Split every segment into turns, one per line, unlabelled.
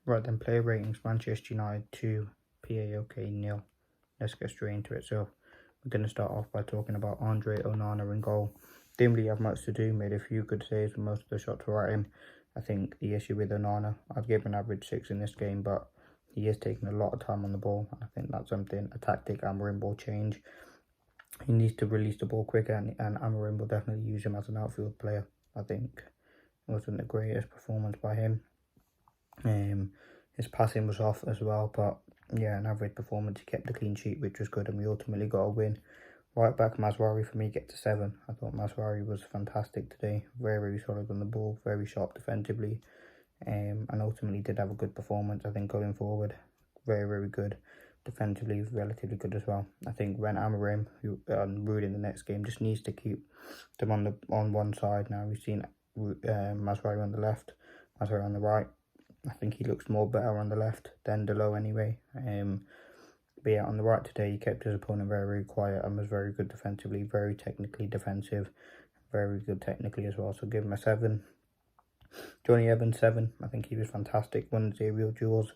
Right then, player ratings, Manchester United 2, PAOK 0. Let's get straight into it. So we're going to start off by talking about Andre Onana in goal. Didn't really have much to do, made a few good saves, but most of the shots were at him. I think the issue with Onana, I'd give him an average 6 in this game, but he is taking a lot of time on the ball. I think that's something, a tactic Amorim will change. He needs to release the ball quicker, and Amorim will definitely use him as an outfield player. I think it wasn't the greatest performance by him. His passing was off as well, but yeah, an average performance. He kept the clean sheet, which was good, and we ultimately got a win. Right back, Mazraoui for me gets a 7. I thought Mazraoui was fantastic today. Very solid on the ball, very sharp defensively, and ultimately did have a good performance. I think going forward, very good. Defensively, relatively good as well. I think when Amorim, who Ruud in the next game, just needs to keep them on one side. Now we've seen Mazraoui on the left, Mazraoui on the right. I think he looks more better on the left than Delo anyway. But yeah, on the right today, he kept his opponent very quiet and was very good defensively, very technically defensive, very good technically as well. So give him a 7. Johnny Evans 7. I think he was fantastic. Won the aerial duels,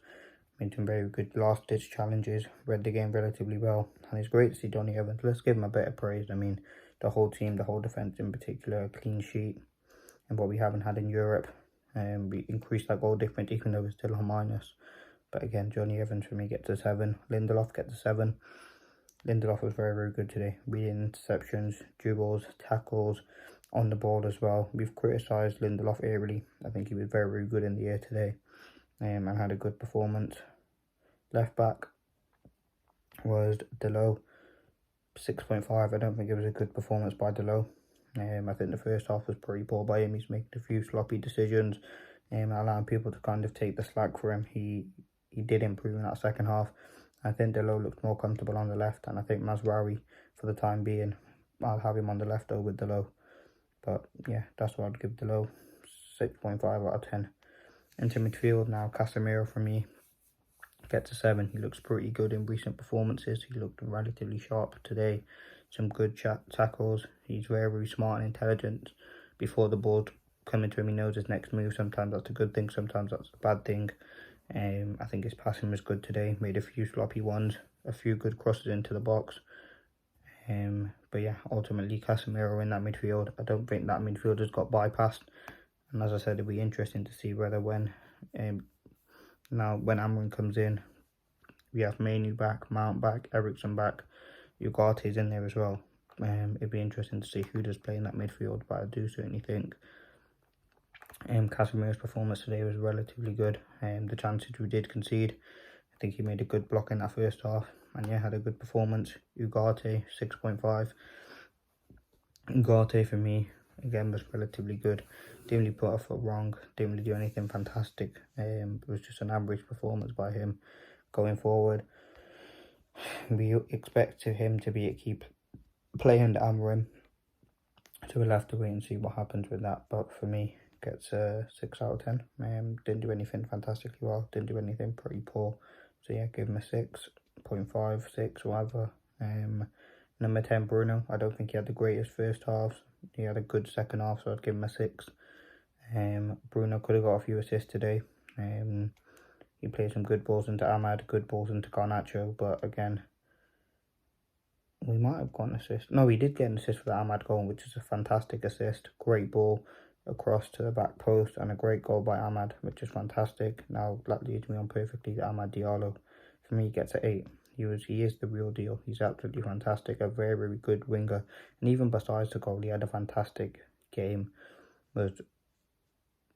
made some very good last ditch challenges, read the game relatively well, and it's great to see Johnny Evans. Let's give him a bit of praise. I mean, the whole team, the whole defense in particular, a clean sheet, and what we haven't had in Europe. We increased that goal difference even though we're still on minus. But again, Johnny Evans for me gets a 7. Lindelof gets a 7. Lindelof was very good today. Reading interceptions, dribbles, tackles, on the ball as well. We've criticised Lindelof aerially. I think he was very good in the air today, and had a good performance. Left back was Delo, 6.5. I don't think it was a good performance by Delo. I think the first half was pretty poor by him. He's making a few sloppy decisions, allowing people to kind of take the slack for him. He did improve in that second half. I think Delo looked more comfortable on the left, and I think Mazraoui, for the time being, I'll have him on the left though with Delo. But yeah, that's what I'd give Delo, 6.5 out of 10. Into midfield now, Casemiro for me gets a 7. He looks pretty good in recent performances. He looked relatively sharp today. Some good tackles. He's very smart and intelligent. Before the ball coming to him, he knows his next move. Sometimes that's a good thing, sometimes that's a bad thing. I think his passing was good today. Made a few sloppy ones, a few good crosses into the box. But yeah, ultimately Casemiro in that midfield. I don't think that midfield has got bypassed. And as I said, it'll be interesting to see whether when Amorim comes in, we have Mainu back, Mount back, Eriksen back, Ugarte's in there as well. It'd be interesting to see who does play in that midfield, but I do certainly think Casemiro's performance today was relatively good. The chances we did concede, I think he made a good block in that first half, and yeah, had a good performance. Ugarte 6.5. Ugarte for me again was relatively good. Didn't really put a foot wrong, didn't really do anything fantastic. It was just an average performance by him. Going forward, we expect him to be a key player under Amorim, so we'll have to wait and see what happens with that. But for me, gets a 6 out of 10. Didn't do anything fantastically well, didn't do anything pretty poor, so yeah, give him a 6.5, 6, whatever. Number 10, Bruno. I don't think he had the greatest first half. He had a good second half, so I'd give him a 6. Bruno could have got a few assists today. He played some good balls into Ahmad, good balls into Garnacho, but again, we might have got an assist. No, he did get an assist for the Ahmad goal, which is a fantastic assist. Great ball across to the back post, and a great goal by Ahmad, which is fantastic. Now that leads me on perfectly to Amad Diallo. For me, he gets an 8. He is the real deal. He's absolutely fantastic, a very good winger. And even besides the goal, he had a fantastic game. Was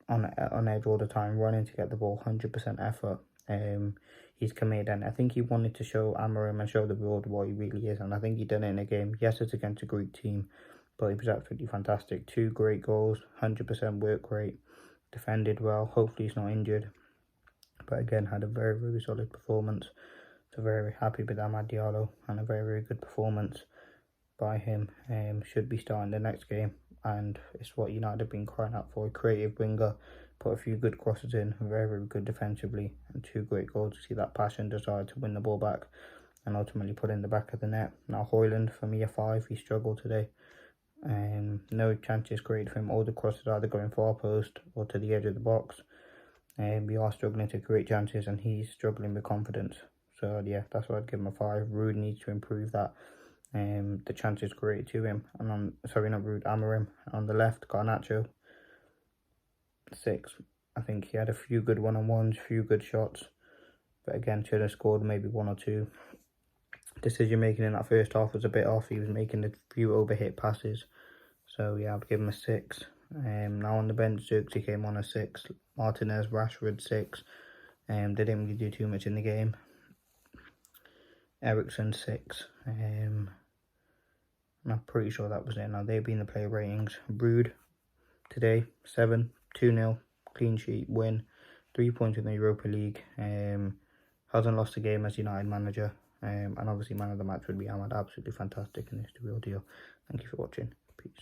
on edge all the time, running to get the ball, 100% effort. He's committed, and I think he wanted to show Amorim and show the world what he really is, and I think he done it in a game. Yes, it's against a Greek team, but he was absolutely fantastic. 2 great goals, 100% work rate, defended well. Hopefully he's not injured, but again, had a very solid performance. So very happy with Amad Diallo, and a very good performance by him. Should be starting the next game, and it's what United have been crying out for. A creative winger, put a few good crosses in, very good defensively, and 2 great goals. To see that passion, desire to win the ball back, and ultimately put in the back of the net. Now Højlund, for me, a 5. He struggled today. No chances created for him. All the crosses either going far post or to the edge of the box. We are struggling to create chances and he's struggling with confidence. So yeah, that's why I'd give him a 5. Rude needs to improve that. The chances created to him. And on, sorry, not Rude, Amarim. On the left, Garnacho, 6. I think he had a few good one-on-ones, few good shots. But again, should have scored maybe 1 or 2. Decision making in that first half was a bit off. He was making a few overhit passes. So yeah, I'd give him a 6. Now on the bench, Xerxes came on a 6. Martinez, Rashford, 6. They didn't really do too much in the game. Ericsson, 6. And I'm pretty sure that was it. Now they've been the player ratings. Brood today, 7, 2-0, clean sheet, win, 3 points in the Europa League. Hasn't lost a game as United manager. And obviously man of the match would be Ahmad. Absolutely fantastic, and it's the real deal. Thank you for watching. Peace.